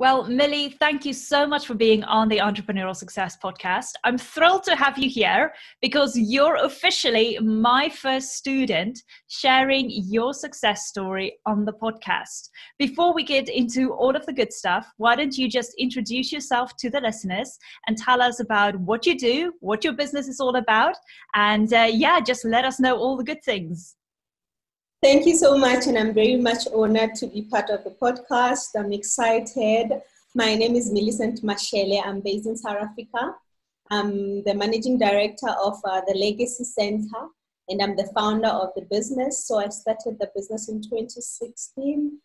Well, Millie, thank you so much for being on the Entrepreneurial Success Podcast. I'm thrilled to have you here because you're officially my first student sharing your success story on the podcast. Before we get into all of the good stuff, why don't you just introduce yourself to the listeners and tell us about what you do, what your business is all about, and just let us know all the good things. Thank you so much, and I'm very much honored to be part of the podcast. I'm excited. My name is Millycent Mashele. I'm based in South Africa. I'm the managing director of the Legacy Center, and I'm the founder of the business. So I started the business in 2016.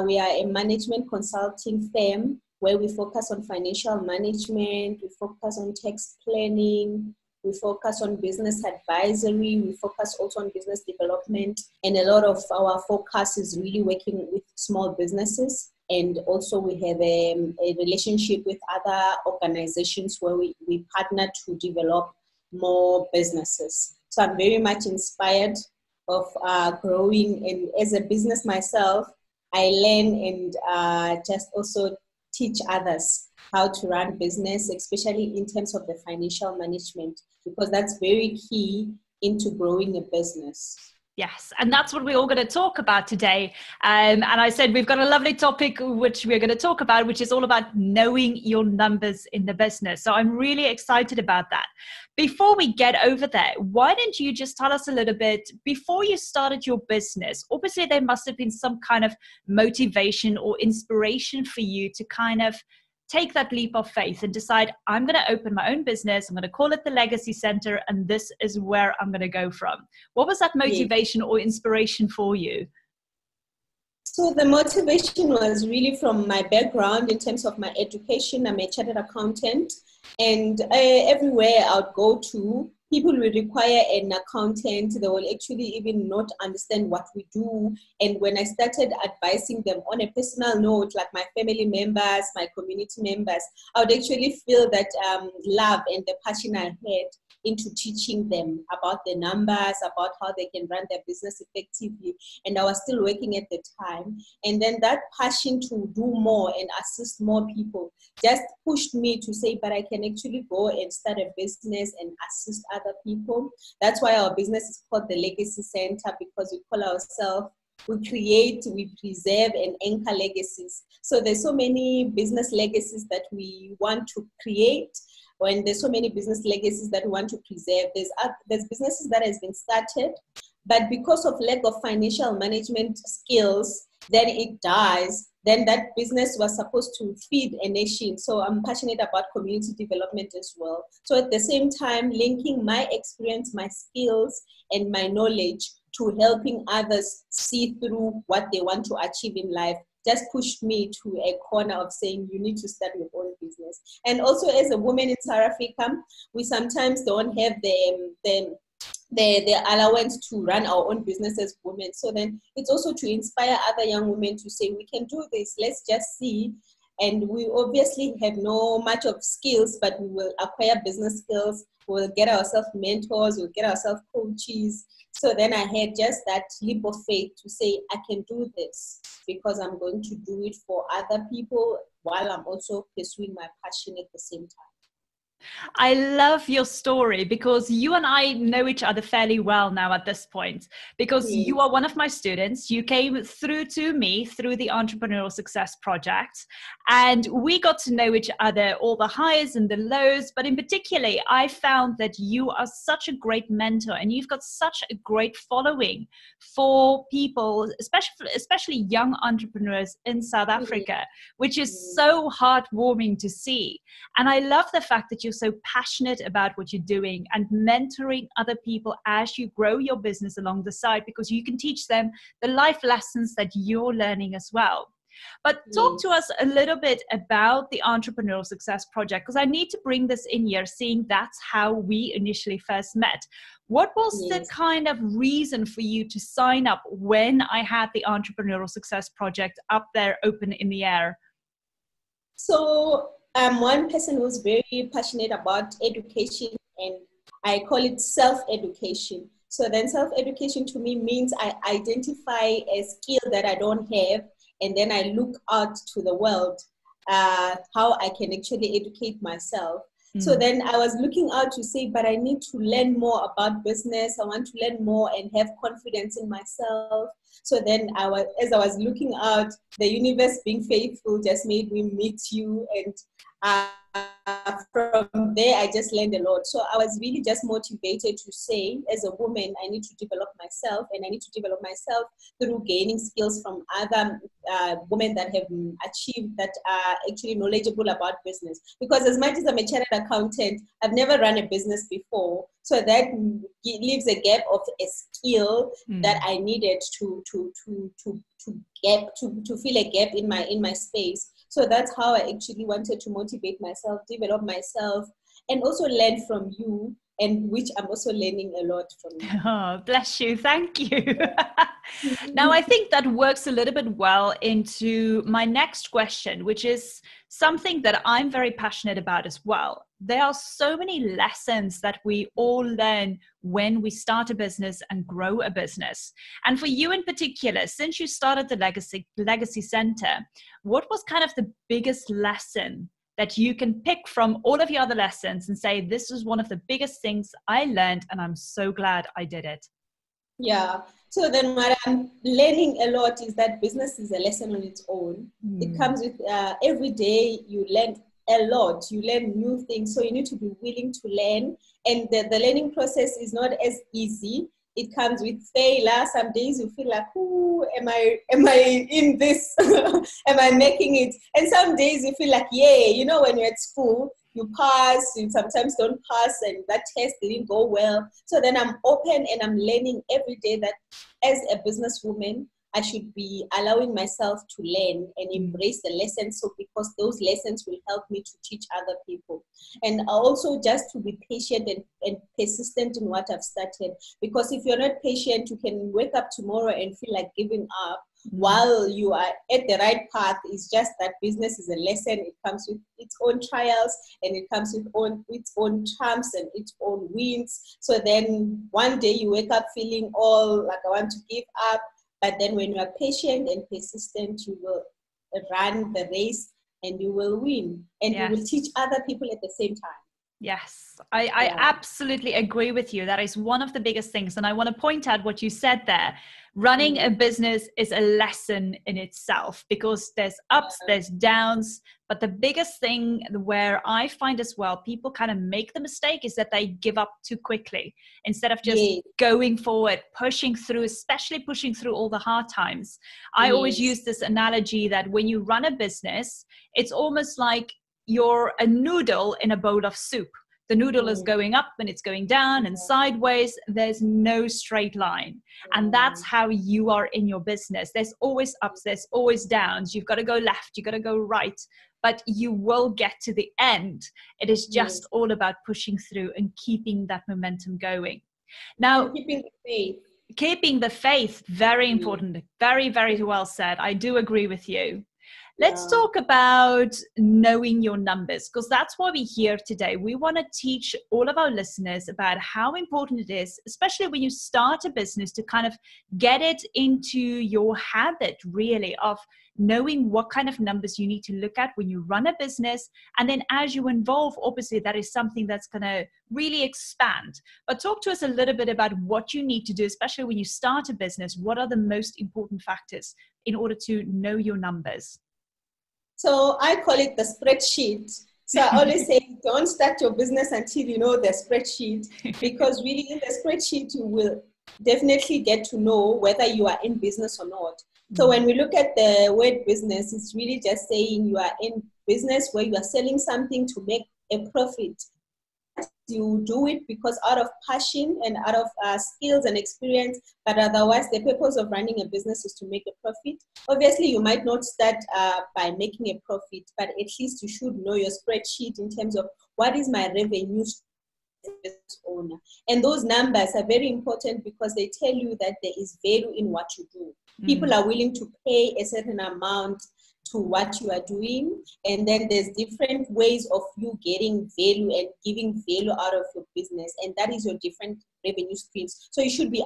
We are a management consulting firm where we focus on financial management, we focus on tax planning, we focus on business advisory. We focus also on business development. And a lot of our focus is really working with small businesses. And also we have a relationship with other organizations where we partner to develop more businesses. So I'm very much inspired of growing. And as a business myself, I learn and just also teach others how to run business, especially in terms of the financial management, because that's very key into growing a business. Yes, and that's what we're all going to talk about today. And I said we've got a lovely topic which we're going to talk about, which is all about knowing your numbers in the business. So I'm really excited about that. Before we get over there, why don't you just tell us a little bit, before you started your business, obviously there must have been some kind of motivation or inspiration for you to kind of take that leap of faith and decide, I'm going to open my own business. I'm going to call it the Legacy Center, and this is where I'm going to go from. What was that motivation or inspiration for you? So the motivation was really from my background in terms of my education. I'm a chartered accountant, and everywhere I would go to, people will require an accountant. They will actually even not understand what we do. And when I started advising them on a personal note, like my family members, my community members, I would actually feel that love and the passion I had into teaching them about the numbers, about how they can run their business effectively. And I was still working at the time. And then that passion to do more and assist more people just pushed me to say, but I can actually go and start a business and assist other people. That's why our business is called the Legacy Center, because we call ourselves, we create, we preserve and anchor legacies. So there's so many business legacies that we want to create. When there's so many business legacies that we want to preserve, there's businesses that has been started, but because of lack of financial management skills, then it dies. Then that business was supposed to feed a nation. So I'm passionate about community development as well. So at the same time, linking my experience, my skills, and my knowledge to helping others see through what they want to achieve in life just pushed me to a corner of saying you need to start your own business. And also as a woman in South Africa, we sometimes don't have the allowance to run our own business as women. So then it's also to inspire other young women to say, we can do this, let's just see. And we obviously have no much of skills, but we will acquire business skills. We'll get ourselves mentors, we'll get ourselves coaches. So then I had just that leap of faith to say, I can do this because I'm going to do it for other people while I'm also pursuing my passion at the same time. I love your story because you and I know each other fairly well now at this point, because you are one of my students. You came through to me through the Entrepreneurial Success Project, and we got to know each other, all the highs and the lows. But in particular, I found that you are such a great mentor and you've got such a great following for people, especially young entrepreneurs in South Africa, which is so heartwarming to see. And I love the fact that you're so passionate about what you're doing and mentoring other people as you grow your business along the side, because you can teach them the life lessons that you're learning as well. But talk to us a little bit about the Entrepreneurial Success Project, because I need to bring this in here, seeing that's how we initially first met. What was the kind of reason for you to sign up when I had the Entrepreneurial Success Project up there open in the air? So I'm one person who's very passionate about education, and I call it self-education. So then self-education to me means I identify a skill that I don't have, and then I look out to the world how I can actually educate myself. So then I was looking out to say, but I need to learn more about business. I want to learn more and have confidence in myself. So then as I was looking out, the universe being faithful just made me meet you. And from there, I just learned a lot. So I was really just motivated to say, as a woman, I need to develop myself, and I need to develop myself through gaining skills from other women that have achieved, that are actually knowledgeable about business. Because as much as I'm a chartered accountant, I've never run a business before. So that leaves a gap of a skill that I needed to fill a gap in my space. So that's how I actually wanted to motivate myself, develop myself, and also learn from you, and which I'm also learning a lot from you. Oh, bless you. Thank you. Now, I think that works a little bit well into my next question, which is something that I'm very passionate about as well. There are so many lessons that we all learn when we start a business and grow a business. And for you in particular, since you started the Legacy Center, what was kind of the biggest lesson that you can pick from all of your other lessons and say, this is one of the biggest things I learned and I'm so glad I did it? Yeah. So then what I'm learning a lot is that business is a lesson on its own. It comes with every day you learn a lot. You learn new things. So you need to be willing to learn. And the learning process is not as easy. It comes with failure. Some days you feel like, ooh, am I in this? Am I making it? And some days you feel like, yeah, you know, when you're at school, you pass, you sometimes don't pass, and that test didn't go well. So then I'm open and I'm learning every day that as a businesswoman, I should be allowing myself to learn and embrace the lessons. So because those lessons will help me to teach other people. And also just to be patient and persistent in what I've started. Because if you're not patient, you can wake up tomorrow and feel like giving up while you are at the right path. It's just that business is a lesson. It comes with its own trials, and it comes with its own charms and its own wins. So then one day you wake up feeling all like I want to give up. But then when you are patient and persistent, you will run the race and you will win. And you will teach other people at the same time. Yes, I absolutely agree with you. That is one of the biggest things. And I want to point out what you said there. Running a business is a lesson in itself, because there's ups, there's downs. But the biggest thing where I find as well, people kind of make the mistake is that they give up too quickly instead of just going forward, pushing through, especially pushing through all the hard times. I always use this analogy that when you run a business, it's almost like you're a noodle in a bowl of soup. The noodle is going up and it's going down and sideways. There's no straight line. And that's how you are in your business. There's always ups, there's always downs. You've got to go left, you've got to go right, but you will get to the end. It is just all about pushing through and keeping that momentum going. Now, keeping the faith. Keeping the faith, very important. Very, very well said. I do agree with you. Let's talk about knowing your numbers, because that's why we're here today. We want to teach all of our listeners about how important it is, especially when you start a business, to kind of get it into your habit, really, of knowing what kind of numbers you need to look at when you run a business. And then as you evolve, obviously, that is something that's going to really expand. But talk to us a little bit about what you need to do, especially when you start a business. What are the most important factors in order to know your numbers? So I call it the spreadsheet. So I always say, don't start your business until you know the spreadsheet, because really in the spreadsheet, you will definitely get to know whether you are in business or not. So when we look at the word business, it's really just saying you are in business where you are selling something to make a profit. You do it because out of passion and out of skills and experience, but otherwise the purpose of running a business is to make a profit. Obviously, you might not start by making a profit, but at least you should know your spreadsheet in terms of what is my revenue owner. And those numbers are very important because they tell you that there is value in what you do. People are willing to pay a certain amount to what you are doing. And then there's different ways of you getting value and giving value out of your business. And that is your different revenue streams. So you should be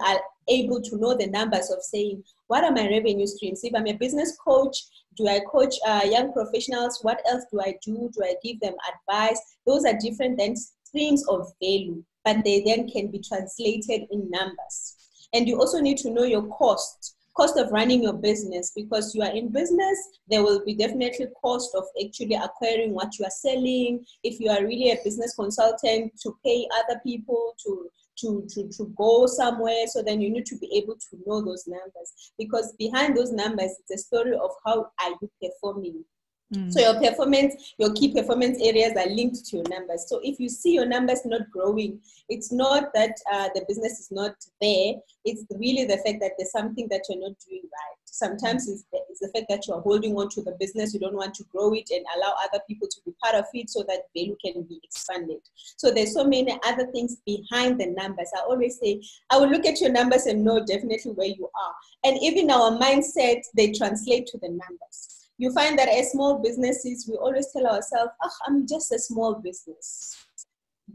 able to know the numbers of saying, what are my revenue streams? If I'm a business coach, do I coach young professionals? What else do I do? Do I give them advice? Those are different than streams of value, but they then can be translated in numbers. And you also need to know your cost of running your business, because you are in business, there will be definitely cost of actually acquiring what you are selling. If you are really a business consultant, to pay other people to go somewhere, so then you need to be able to know those numbers, because behind those numbers, it's a story of how are you performing. So your performance, your key performance areas are linked to your numbers. So if you see your numbers not growing, it's not that the business is not there. It's really the fact that there's something that you're not doing right. Sometimes it's the fact that you're holding on to the business. You don't want to grow it and allow other people to be part of it so that value can be expanded. So there's so many other things behind the numbers. I always say, I will look at your numbers and know definitely where you are. And even our mindset, they translate to the numbers. You find that as small businesses, we always tell ourselves, oh, I'm just a small business.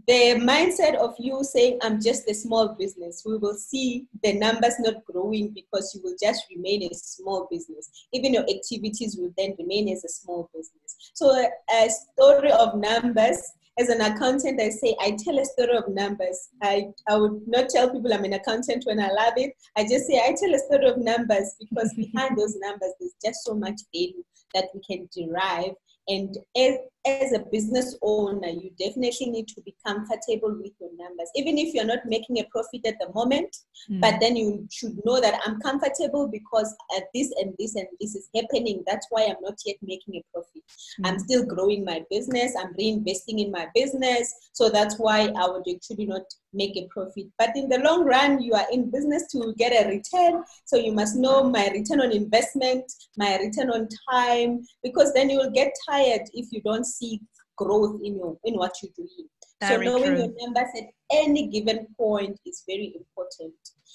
The mindset of you saying, I'm just a small business, we will see the numbers not growing, because you will just remain a small business. Even your activities will then remain as a small business. So a story of numbers, as an accountant, I say, I tell a story of numbers. I would not tell people I'm an accountant when I love it. I just say, I tell a story of numbers, because behind those numbers, there's just so much value that we can derive. And as a business owner, you definitely need to be comfortable with your numbers, even if you're not making a profit at the moment. But then you should know that I'm comfortable because this and this and this is happening. That's why I'm not yet making a profit. I'm still growing my business. I'm reinvesting in my business. So that's why I would actually not make a profit. But in the long run, you are in business to get a return. So you must know my return on investment, my return on time, because then you will get tired if you don't see growth in what you're doing. So knowing your numbers at any given point is very important.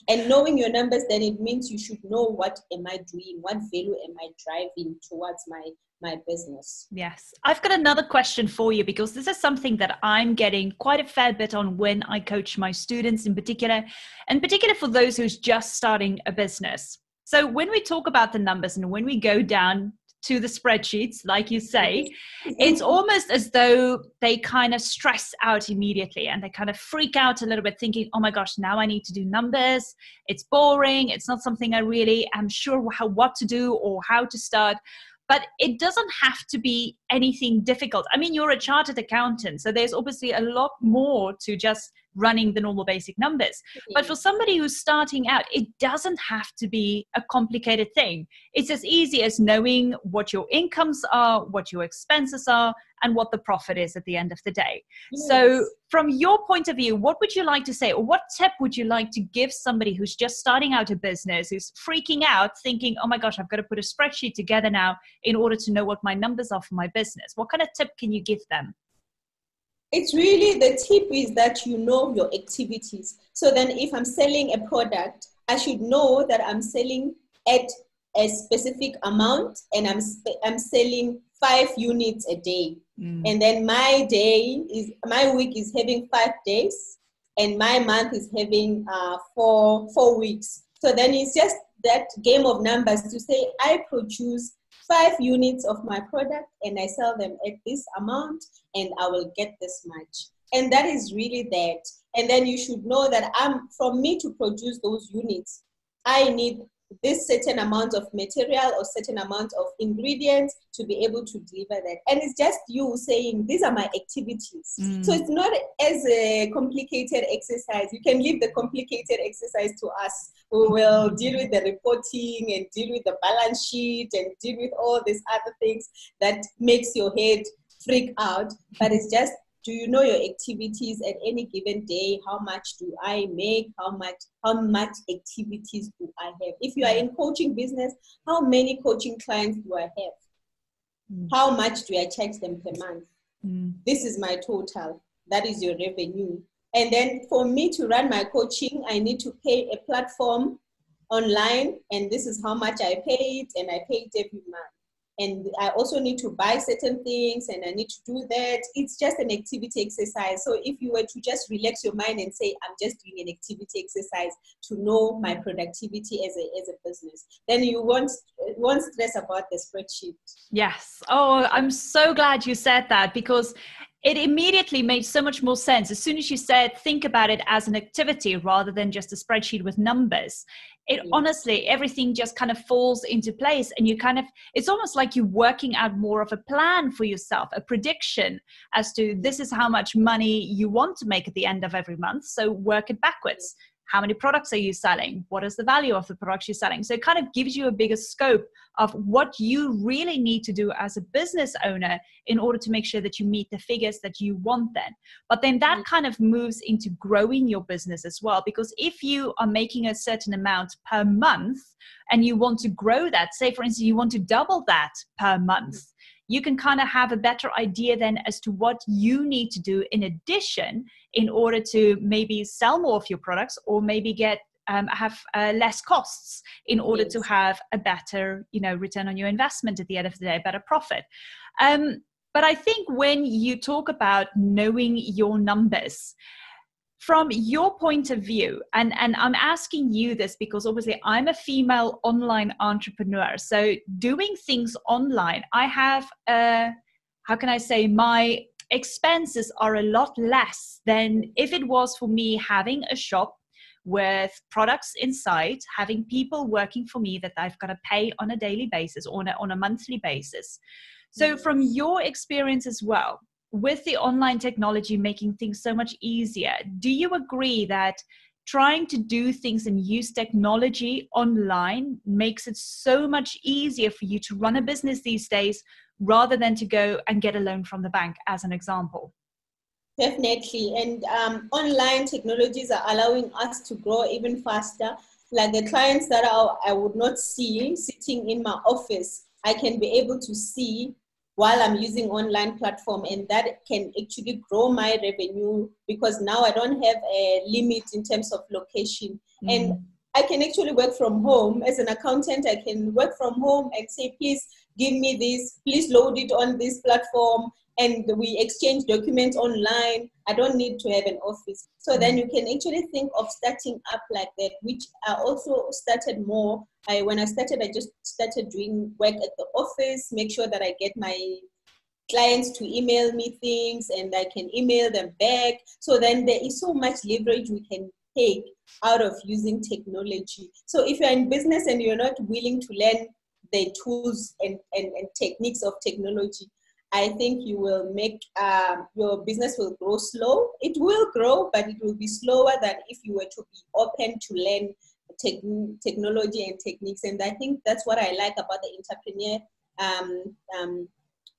And knowing your numbers, then it means you should know, what am I doing? What value am I driving towards my business? Yes. I've got another question for you, because this is something that I'm getting quite a fair bit on when I coach my students in particular for those who's just starting a business. So when we talk about the numbers and when we go down to the spreadsheets, like you say, it's almost as though they kind of stress out immediately and they kind of freak out a little bit, thinking, oh my gosh, now I need to do numbers. It's boring. It's not something I really am sure what to do or how to start. But it doesn't have to be anything difficult. I mean, you're a chartered accountant, so there's obviously a lot more to just running the normal basic numbers. But for somebody who's starting out, it doesn't have to be a complicated thing. It's as easy as knowing what your incomes are, what your expenses are, and what the profit is at the end of the day. Yes. So from your point of view, what would you like to say, or what tip would you like to give somebody who's just starting out a business, who's freaking out, thinking, oh my gosh, I've got to put a spreadsheet together now in order to know what my numbers are for my business? What kind of tip can you give them? It's really, the tip is that you know your activities. So then if I'm selling a product, I should know that I'm selling at a specific amount, and I'm selling 5 units a day. And then my week is having 5 days, and my month is having 4 weeks. So then it's just that game of numbers to say, I produce 5 units of my product and I sell them at this amount and I will get this much. And that is really that. And then you should know that from me to produce those units, I need this certain amount of material or certain amount of ingredients to be able to deliver that. And it's just you saying, these are my activities. So it's not as a complicated exercise. You can leave the complicated exercise to us. We will deal with the reporting and deal with the balance sheet and deal with all these other things that makes your head freak out. But it's just, do you know your activities at any given day? How much do I make? How much activities do I have? If you are in coaching business, how many coaching clients do I have? How much do I charge them per month? This is my total. That is your revenue. And then for me to run my coaching, I need to pay a platform online, and this is how much I pay it, and I pay it every month. and I also need to buy certain things and I need to do that. It's just an activity exercise. So if you were to just relax your mind and say, I'm just doing an activity exercise to know my productivity as a business, then you won't stress about the spreadsheet. Yes. Oh, I'm so glad you said that, because it immediately made so much more sense. As soon as you said, think about it as an activity rather than just a spreadsheet with numbers, it honestly, everything just kind of falls into place, and you kind of, it's almost like you're working out more of a plan for yourself, a prediction as to this is how much money you want to make at the end of every month. So work it backwards. How many products are you selling? What is the value of the products you're selling? So it kind of gives you a bigger scope of what you really need to do as a business owner in order to make sure that you meet the figures that you want then. But then that kind of moves into growing your business as well, because if you are making a certain amount per month and you want to grow that, say for instance, you want to double that per month, you can kind of have a better idea then as to what you need to do in addition in order to maybe sell more of your products, or maybe have less costs in order to have a better, return on your investment at the end of the day, better profit. But I think when you talk about knowing your numbers, from your point of view, and I'm asking you this because obviously I'm a female online entrepreneur. So doing things online, I have, how can I say, my expenses are a lot less than if it was for me having a shop with products inside, having people working for me that I've got to pay on a daily basis or on a monthly basis. So from your experience as well, with the online technology making things so much easier, do you agree that trying to do things and use technology online makes it so much easier for you to run a business these days rather than to go and get a loan from the bank, as an example? Definitely. And online technologies are allowing us to grow even faster. Like the clients that I would not see sitting in my office, I can be able to see while I'm using online platform, and that can actually grow my revenue because now I don't have a limit in terms of location. And I can actually work from home. As an accountant, I can work from home and say, please give me this, please load it on this platform. And we exchange documents online. I don't need to have an office. So then you can actually think of starting up like that, which I also started more. When I started, I just started doing work at the office, make sure that I get my clients to email me things and I can email them back. So then there is so much leverage we can take out of using technology. So if you're in business and you're not willing to learn the tools and techniques of technology, I think you will make your business will grow slow. It will grow, but it will be slower than if you were to be open to learn technology and techniques. And I think that's what I like about the entrepreneur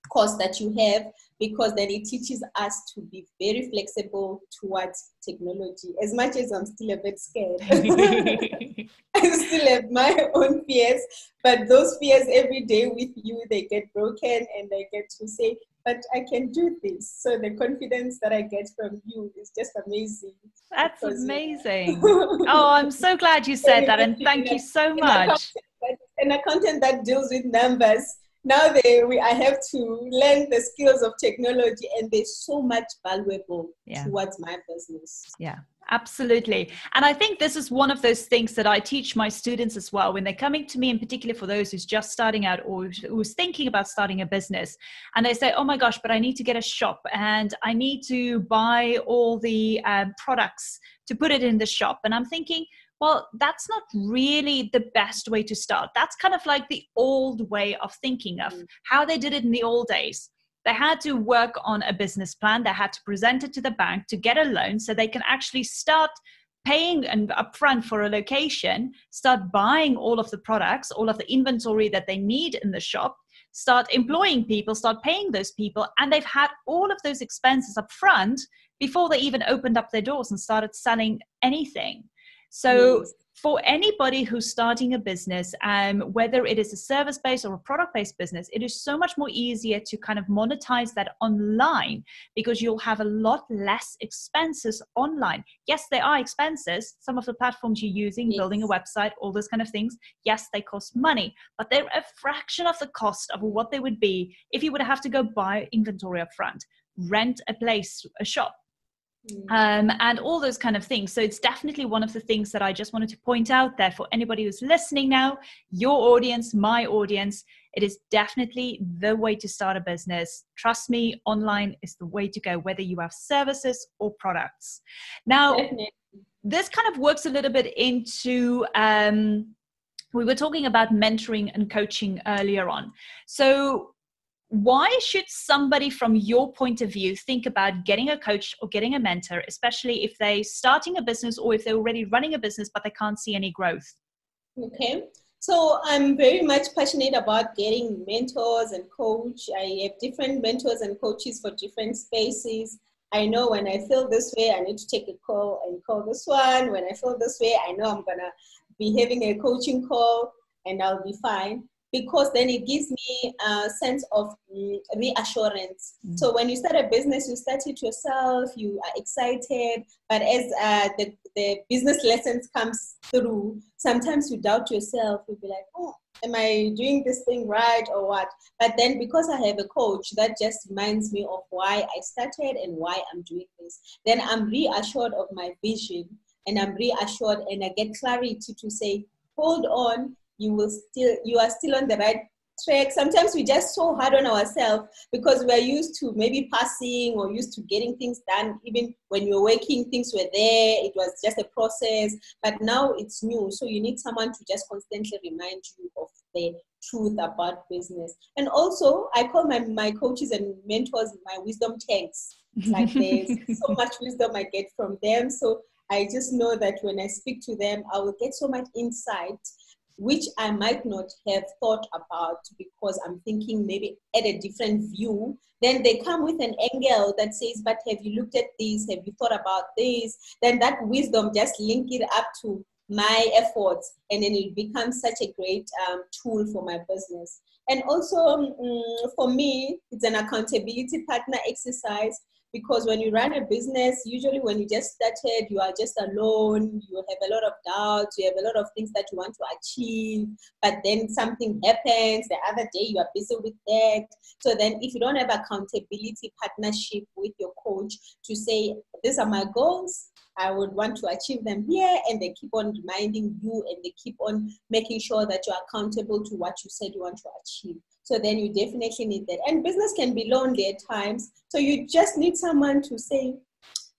course that you have, because then it teaches us to be very flexible towards technology. As much as I'm still a bit scared, I still have my own fears, but those fears every day with you, they get broken and I get to say, but I can do this. So the confidence that I get from you is just amazing. That's amazing. Oh, I'm so glad you said that, and thank you so much. An accountant that deals with numbers, now I have to learn the skills of technology, and they're so much valuable towards my business. Yeah, absolutely. And I think this is one of those things that I teach my students as well when they're coming to me, in particular for those who's just starting out or who's thinking about starting a business. And they say, oh my gosh, but I need to get a shop and I need to buy all the products to put it in the shop. And I'm thinking, well, that's not really the best way to start. That's kind of like the old way of thinking of how they did it in the old days. They had to work on a business plan. They had to present it to the bank to get a loan so they can actually start paying upfront for a location, start buying all of the products, all of the inventory that they need in the shop, start employing people, start paying those people. And they've had all of those expenses upfront before they even opened up their doors and started selling anything. So for anybody who's starting a business, whether it is a service-based or a product-based business, it is so much more easier to kind of monetize that online, because you'll have a lot less expenses online. Yes, there are expenses. Some of the platforms you're using, building a website, all those kind of things, yes, they cost money, but they're a fraction of the cost of what they would be if you would have to go buy inventory up front, rent a place, a shop, and all those kind of things. So it's definitely one of the things that I just wanted to point out there for anybody who's listening now, your audience, my audience. It is definitely the way to start a business. Trust me, online is the way to go, whether you have services or products. Now, this kind of works a little bit into, we were talking about mentoring and coaching earlier on. So why should somebody from your point of view think about getting a coach or getting a mentor, especially if they're starting a business or if they're already running a business, but they can't see any growth? Okay. So I'm very much passionate about getting mentors and coach. I have different mentors and coaches for different spaces. I know when I feel this way, I need to take a call and call this one. When I feel this way, I know I'm going to be having a coaching call and I'll be fine. Because then it gives me a sense of reassurance. So when you start a business, you start it yourself, you are excited, but as the business lessons comes through, sometimes you doubt yourself. You'll be like, oh, am I doing this thing right or what? But then because I have a coach, that just reminds me of why I started and why I'm doing this. Then I'm reassured of my vision, and I'm reassured, and I get clarity to say, hold on, you are still on the right track. Sometimes we just so hard on ourselves because we're used to maybe passing or used to getting things done. Even when you're working, things were there. It was just a process, but now it's new. So you need someone to just constantly remind you of the truth about business. And also I call my coaches and mentors my wisdom tanks. It's like there's so much wisdom I get from them. So I just know that when I speak to them, I will get so much insight which I might not have thought about because I'm thinking maybe at a different view. Then they come with an angle that says, but have you looked at this? Have you thought about this? Then that wisdom, just link it up to my efforts, and then it becomes such a great tool for my business. And also for me, it's an accountability partner exercise. Because when you run a business, usually when you just started, you are just alone, you have a lot of doubts, you have a lot of things that you want to achieve, but then something happens, the other day you are busy with that. So then if you don't have accountability partnership with your coach to say, these are my goals, I would want to achieve them here, and they keep on reminding you and they keep on making sure that you're accountable to what you said you want to achieve. So then you definitely need that. And business can be lonely at times. So you just need someone to say,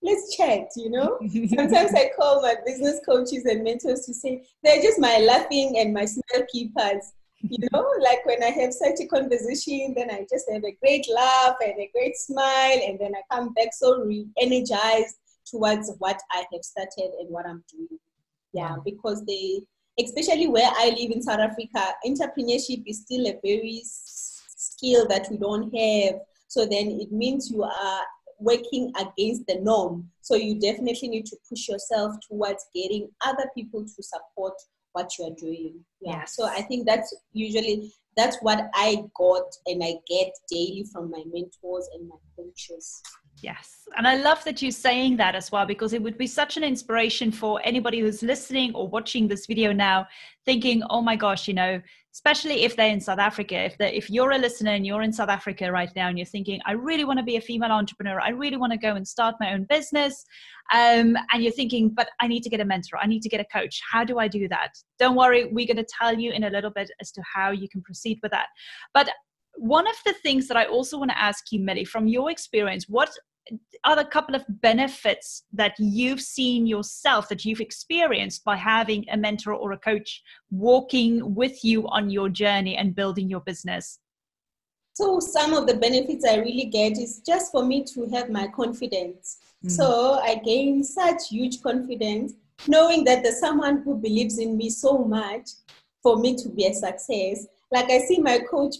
let's chat, you know. Sometimes I call my business coaches and mentors to say, they're just my laughing and my smile keepers. You know, like when I have such a conversation, then I just have a great laugh and a great smile. And then I come back so energized towards what I have started and what I'm doing. Yeah, because especially where I live in South Africa, entrepreneurship is still a very skill that we don't have. So then it means you are working against the norm. So you definitely need to push yourself towards getting other people to support what you are doing. Yeah. Yes. So I think that's what I got and I get daily from my mentors and my coaches. Yes. And I love that you're saying that as well, because it would be such an inspiration for anybody who's listening or watching this video now, thinking, oh my gosh, you know, especially if they're in South Africa, if you're a listener and you're in South Africa right now and you're thinking, I really want to be a female entrepreneur, I really want to go and start my own business. And you're thinking, but I need to get a mentor, I need to get a coach. How do I do that? Don't worry, we're going to tell you in a little bit as to how you can proceed with that. But one of the things that I also want to ask you, Millie, from your experience, what are the couple of benefits that you've seen yourself, that you've experienced by having a mentor or a coach walking with you on your journey and building your business? So some of the benefits I really get is just for me to have my confidence. So I gain such huge confidence knowing that there's someone who believes in me so much for me to be a success. Like I see my coach,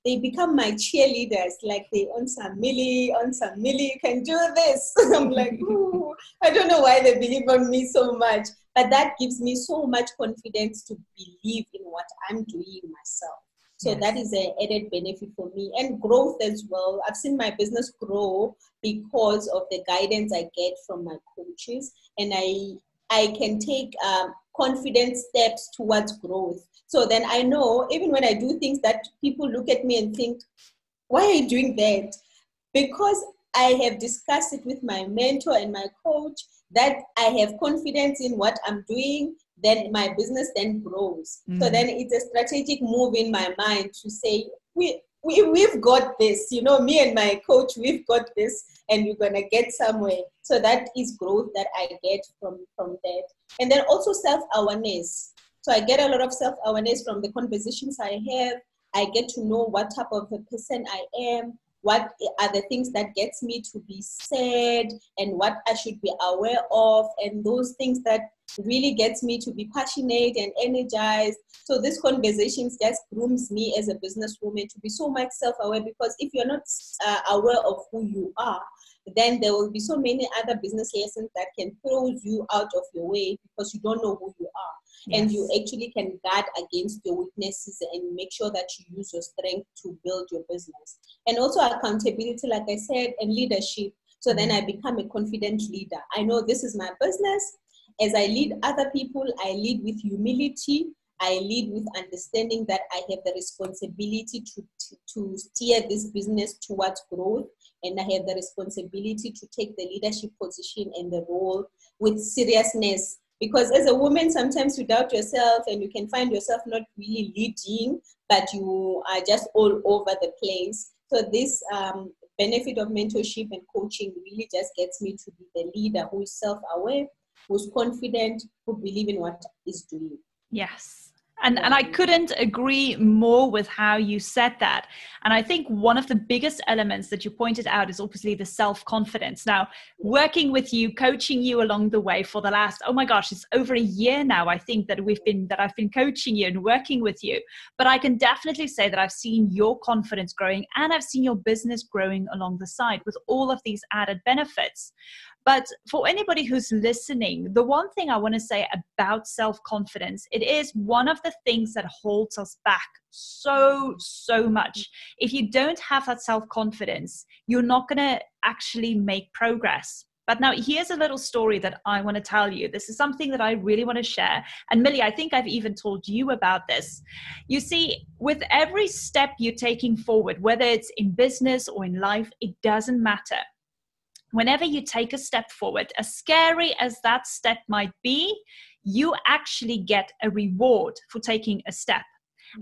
they become my cheerleaders. Like they on some Millie, you can do this. I'm like, ooh, I don't know why they believe on me so much. but that gives me so much confidence to believe in what I'm doing myself. So Yes. that is an added benefit for me, and growth as well. I've seen my business grow because of the guidance I get from my coaches, and I can take confident steps towards growth. So then I know, even when I do things that people look at me and think, why are you doing that? Because I have discussed it with my mentor and my coach, that I have confidence in what I'm doing, then my business then grows. So then it's a strategic move in my mind to say, we've got this, you know, me and my coach, we've got this, and we're going to get somewhere. So that is growth that I get from that. And then also self-awareness. So I get a lot of self-awareness from the conversations I have. I get to know what type of a person I am, what are the things that gets me to be sad, and what I should be aware of, and those things that really gets me to be passionate and energized. So this conversations just grooms me as a businesswoman to be so much self-aware, because if you're not aware of who you are, then there will be so many other business lessons that can throw you out of your way because you don't know who you are. Yes. And you actually can guard against your weaknesses and make sure that you use your strength to build your business. And also accountability, like I said, and leadership. So then I become a confident leader. I know this is my business. As I lead other people, I lead with humility. I lead with understanding that I have the responsibility to steer this business towards growth. And I have the responsibility to take the leadership position and the role with seriousness. Because as a woman, sometimes you doubt yourself and you can find yourself not really leading, but you are just all over the place. So this benefit of mentorship and coaching really just gets me to be the leader who is self-aware, who's confident, who believes in what is doing. Yes. And I couldn't agree more with how you said that. And I think one of the biggest elements that you pointed out is obviously the self-confidence. Now, working with you, coaching you along the way for the last, oh my gosh, it's over a year now, I think that I've been coaching you and working with you. But I can definitely say that I've seen your confidence growing, and I've seen your business growing along the side with all of these added benefits. But for anybody who's listening, the one thing I want to say about self-confidence, it is one of the things that holds us back so much. If you don't have that self-confidence, you're not going to actually make progress. But now here's a little story that I want to tell you. This is something that I really want to share. And Millie, I think I've even told you about this. You see, with every step you're taking forward, whether it's in business or in life, it doesn't matter. Whenever you take a step forward, as scary as that step might be, you actually get a reward for taking a step.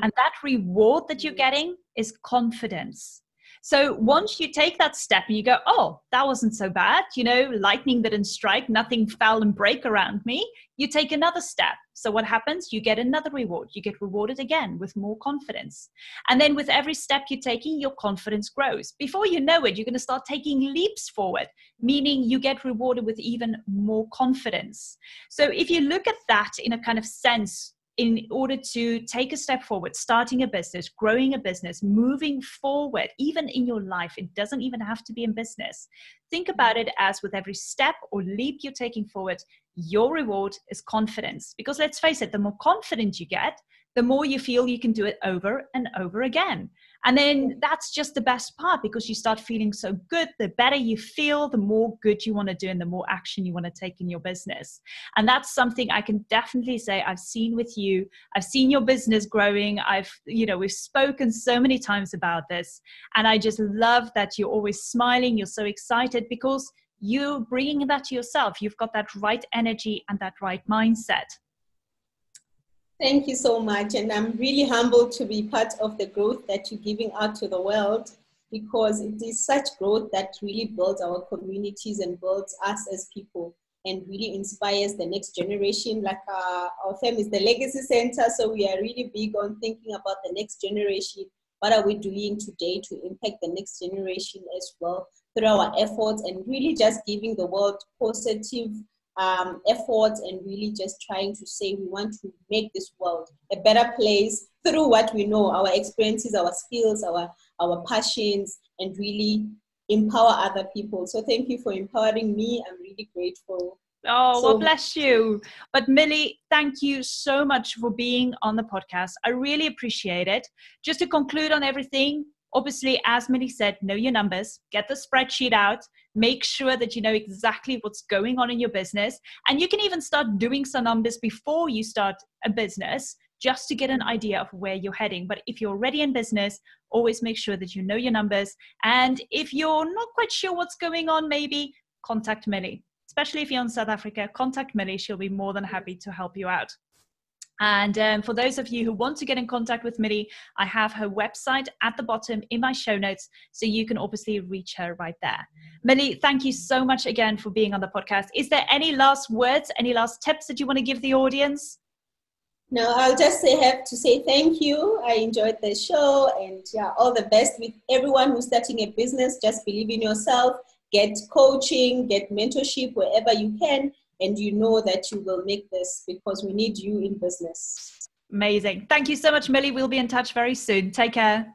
And that reward that you're getting is confidence. So once you take that step and you go, oh, that wasn't so bad, you know, lightning didn't strike, nothing fell and break around me, you take another step. So what happens? You get another reward. You get rewarded again with more confidence. And then with every step you're taking, your confidence grows. Before you know it, you're going to start taking leaps forward, meaning you get rewarded with even more confidence. So if you look at that in a kind of sense, in order to take a step forward, starting a business, growing a business, moving forward, even in your life, it doesn't even have to be in business. Think about it as with every step or leap you're taking forward, your reward is confidence. Because let's face it, the more confident you get, the more you feel you can do it over and over again. And then that's just the best part, because you start feeling so good. The better you feel, the more good you want to do and the more action you want to take in your business. And that's something I can definitely say I've seen with you. I've seen your business growing. We've spoken so many times about this. And I just love that you're always smiling. You're so excited because you're bringing that to yourself. You've got that right energy and that right mindset. Thank you so much. And I'm really humbled to be part of the growth that you're giving out to the world, because it is such growth that really builds our communities and builds us as people and really inspires the next generation. Like our firm is the Legacy Center, so we are really big on thinking about the next generation. What are we doing today to impact the next generation as well through our efforts, and really just giving the world positive efforts, and really just trying to say we want to make this world a better place through what we know, our experiences, our skills, our passions, and really empower other people. So thank you for empowering me. I'm really grateful. Oh, well, So bless you. But Millie, thank you so much for being on the podcast. I really appreciate it. Just to conclude on everything, obviously, as Millie said, know your numbers, get the spreadsheet out, make sure that you know exactly what's going on in your business. And you can even start doing some numbers before you start a business, just to get an idea of where you're heading. But if you're already in business, always make sure that you know your numbers. And if you're not quite sure what's going on, maybe contact Millie. Especially if you're in South Africa, contact Millie. She'll be more than happy to help you out. And for those of you who want to get in contact with Millie, I have her website at the bottom in my show notes, so you can obviously reach her right there. Millie, thank you so much again for being on the podcast. Is there any last words, any last tips that you want to give the audience? No, I'll just have to say thank you. I enjoyed the show, and yeah, all the best with everyone who's starting a business. Just believe in yourself, get coaching, get mentorship wherever you can, and you know that you will make this because we need you in business. Amazing. Thank you so much, Millie. We'll be in touch very soon. Take care.